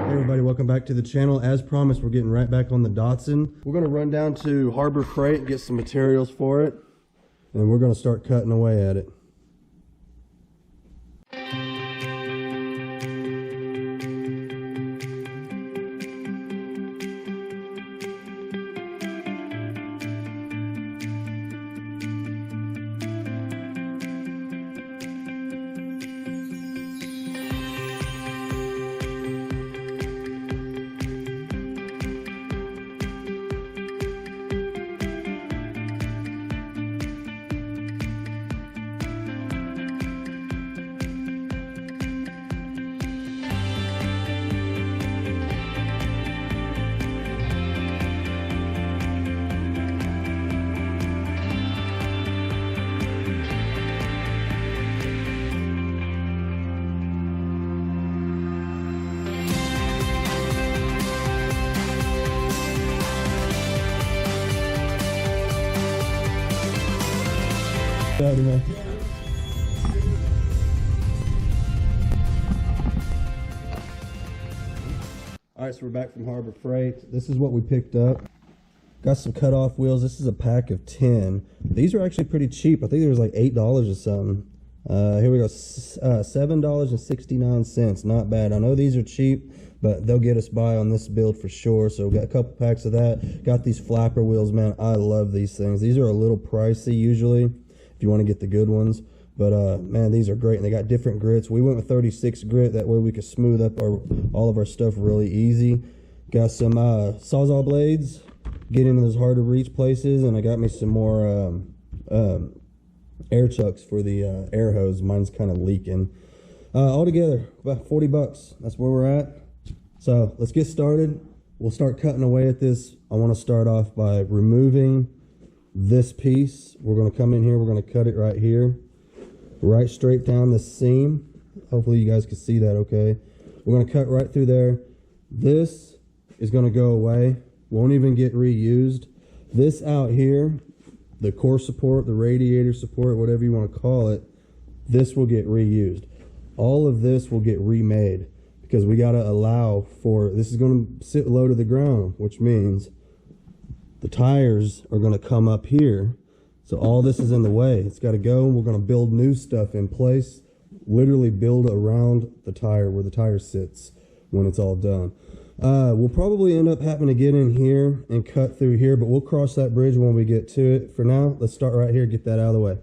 Hey everybody, welcome back to the channel. As promised, we're getting right back on the Datsun. We're going to run down to Harbor Freight and get some materials for it, and we're going to start cutting away at it. Alright, so we're back from Harbor Freight. This is what we picked up. Got some cut-off wheels. This is a pack of 10. These are actually pretty cheap. I think there was like $8 or something. Here we go, $7.69. Not bad. I know these are cheap, but they'll get us by on this build for sure. So we got a couple packs of that. Got these flapper wheels, man. I love these things. These are a little pricey usually if you want to get the good ones. But man, these are great, and they got different grits. We went with 36 grit, that way we could smooth up all of our stuff really easy. Got some Sawzall blades, get into those hard to reach places, and I got me some more air chucks for the air hose. Mine's kind of leaking. Altogether, about 40 bucks. That's where we're at. So let's get started. We'll start cutting away at this. I want to start off by removing this piece. We're going to come in here. We're going to cut it right here. Right straight down the seam. Hopefully you guys can see that okay. We're going to cut right through there. This is going to go away. Won't even get reused. This out here, the core support, the radiator support, whatever you want to call it, this will get reused. All of this will get remade because we got to allow for, this is going to sit low to the ground, which means the tires are going to come up here. So all this is in the way. It's got to go. We're going to build new stuff in place, literally build around the tire where the tire sits when it's all done. We'll probably end up having to get in here and cut through here, but we'll cross that bridge when we get to it. For now, let's start right here, get that out of the way.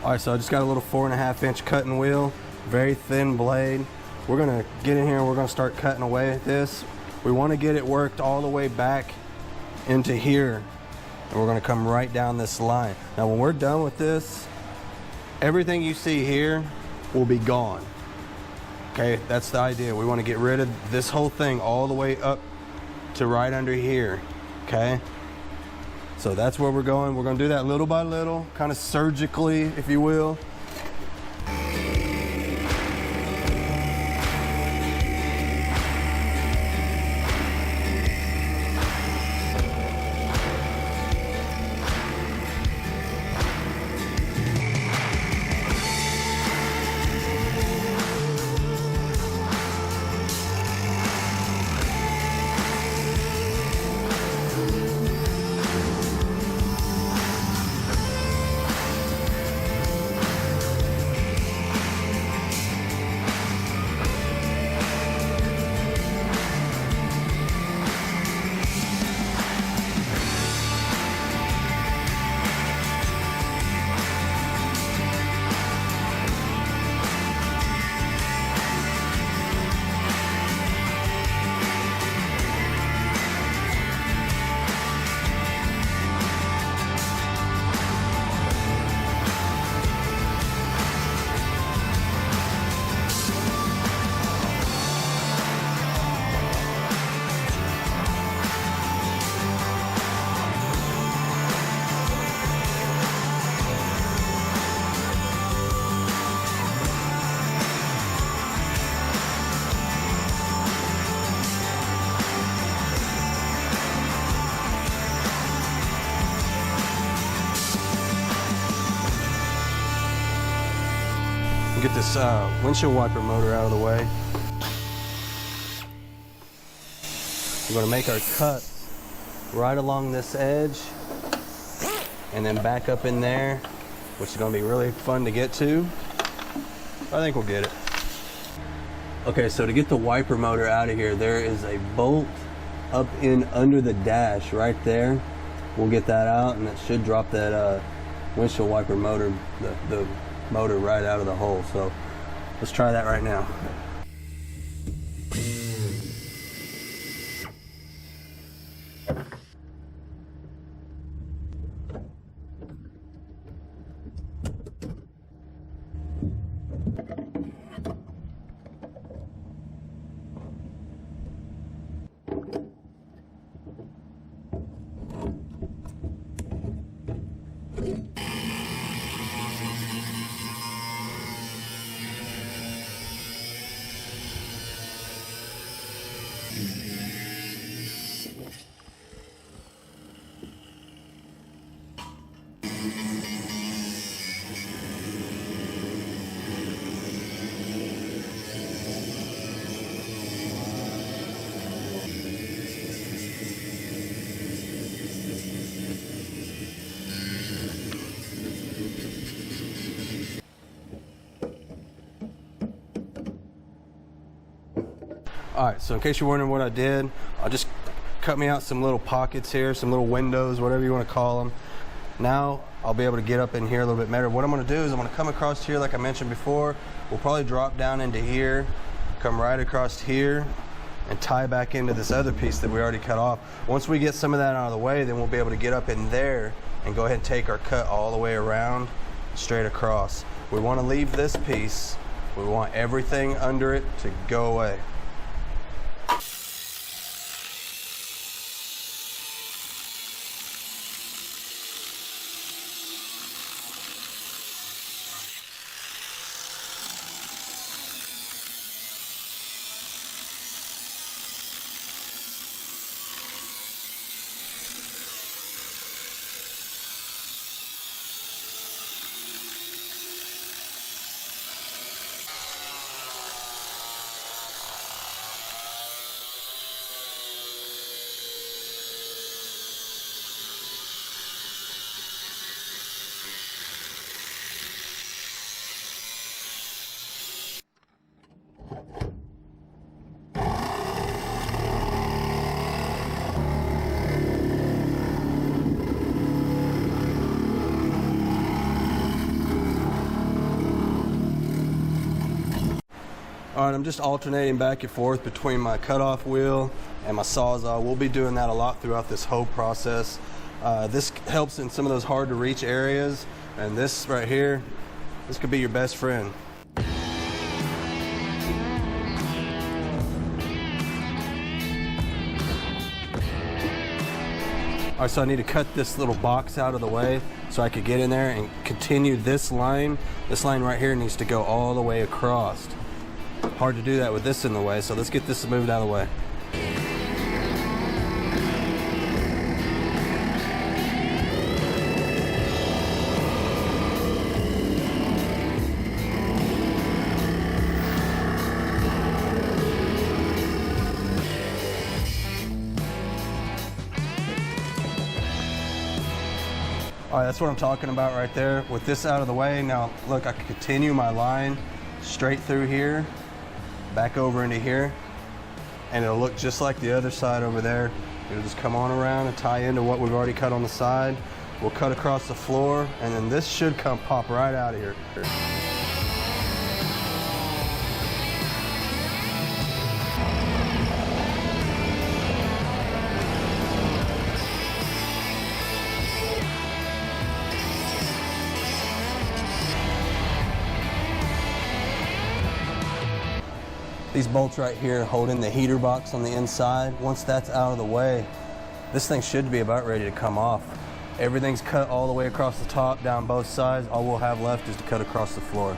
All right, so I just got a little 4.5-inch cutting wheel, very thin blade. We're gonna get in here and we're gonna start cutting away at this. We wanna get it worked all the way back into here, and we're gonna come right down this line. Now when we're done with this, everything you see here will be gone. Okay, that's the idea. We wanna get rid of this whole thing all the way up to right under here, okay? So that's where we're going. We're gonna do that little by little, kind of surgically, if you will. Get this windshield wiper motor out of the way. We're going to make our cut right along this edge and then back up in there, which is going to be really fun to get to. I think we'll get it. Okay, so to get the wiper motor out of here, there is a bolt up in under the dash right there. We'll get that out and it should drop that windshield wiper motor, the motor right out of the hole. So let's try that right now. All right, so in case you're wondering what I did, I'll just cut me out some little pockets here, some little windows, whatever you want to call them. Now I'll be able to get up in here a little bit better. What I'm going to do is I'm going to come across here like I mentioned before. We'll probably drop down into here, come right across here, and tie back into this other piece that we already cut off. Once we get some of that out of the way, then we'll be able to get up in there and go ahead and take our cut all the way around, straight across. We want to leave this piece. We want everything under it to go away. All right, I'm just alternating back and forth between my cutoff wheel and my Sawzall. We'll be doing that a lot throughout this whole process. This helps in some of those hard to reach areas, and this right here, this could be your best friend. All right, so I need to cut this little box out of the way so I could get in there and continue this line. This line right here needs to go all the way across. Hard to do that with this in the way, so let's get this moved out of the way. All right, that's what I'm talking about right there. With this out of the way, now look, I can continue my line straight through here, back over into here, and it'll look just like the other side over there. It'll just come on around and tie into what we've already cut on the side. We'll cut across the floor, and then this should come pop right out of here. These bolts right here holding the heater box on the inside, once that's out of the way, this thing should be about ready to come off. Everything's cut all the way across the top, down both sides. All we'll have left is to cut across the floor.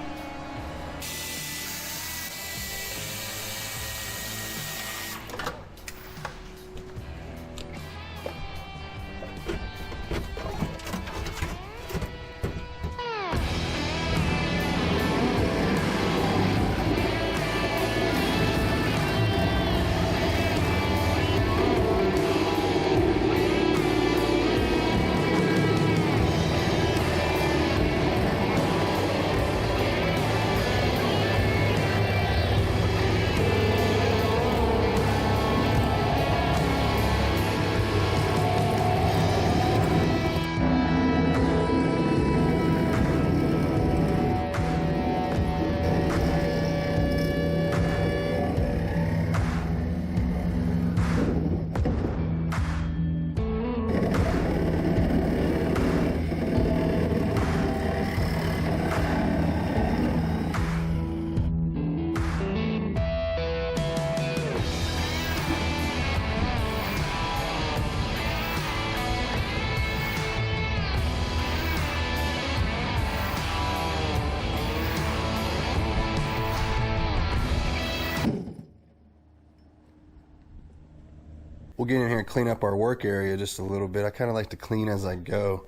We'll get in here and clean up our work area just a little bit. I kind of like to clean as I go.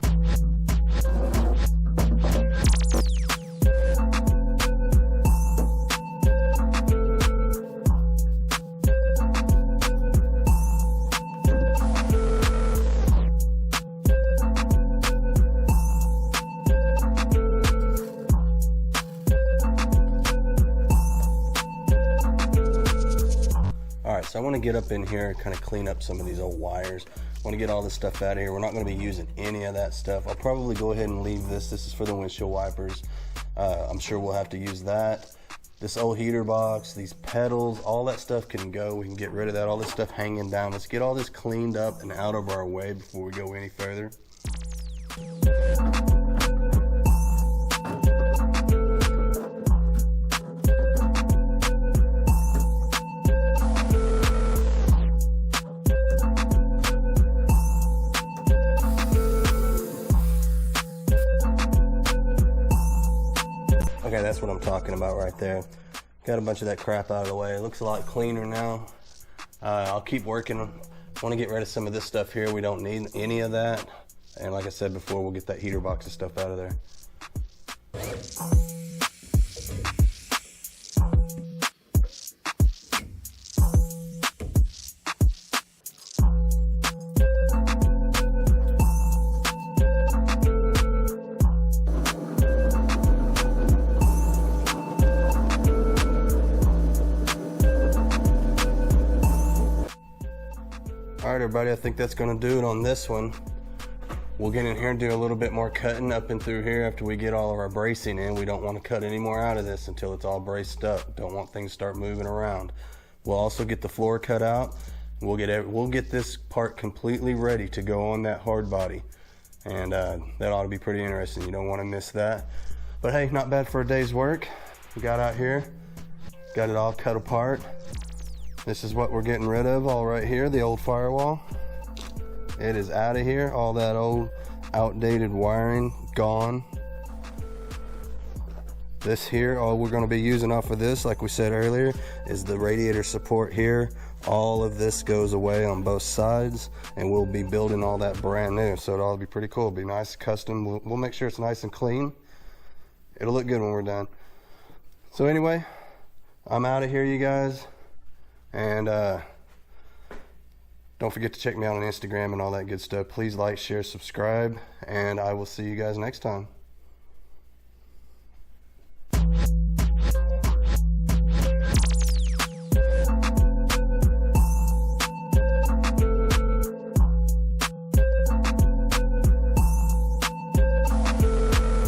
So I want to get up in here and kind of clean up some of these old wires. I want to get all this stuff out of here. We're not going to be using any of that stuff. I'll probably go ahead and leave this. This is for the windshield wipers. I'm sure we'll have to use that. This old heater box, these pedals, all that stuff can go. We can get rid of that, all this stuff hanging down. Let's get all this cleaned up and out of our way before we go any further. Okay, that's what I'm talking about right there. Got a bunch of that crap out of the way. It looks a lot cleaner now. I'll keep working. I want to get rid of some of this stuff here. We don't need any of that. And like I said before, we'll get that heater box and stuff out of there. All right, everybody, I think that's gonna do it on this one. We'll get in here and do a little bit more cutting up and through here after we get all of our bracing in. We don't want to cut any more out of this until it's all braced up. Don't want things to start moving around. We'll also get the floor cut out. We'll get this part completely ready to go on that hard body. And that ought to be pretty interesting. You don't want to miss that. But hey, not bad for a day's work. We got out here, got it all cut apart. This is what we're getting rid of all right here, the old Firewall. It is out of here. All that old outdated wiring gone. This here, all we're going to be using off of this, like we said earlier, is the radiator support here. All of this goes away on both sides, and we'll be building all that brand new. So it'll all be pretty cool. It'll be nice, custom. We'll make sure it's nice and clean. It'll look good when we're done. So anyway, I'm out of here, you guys. And don't forget to check me out on Instagram and all that good stuff. Please like, share, subscribe, and I will see you guys next time.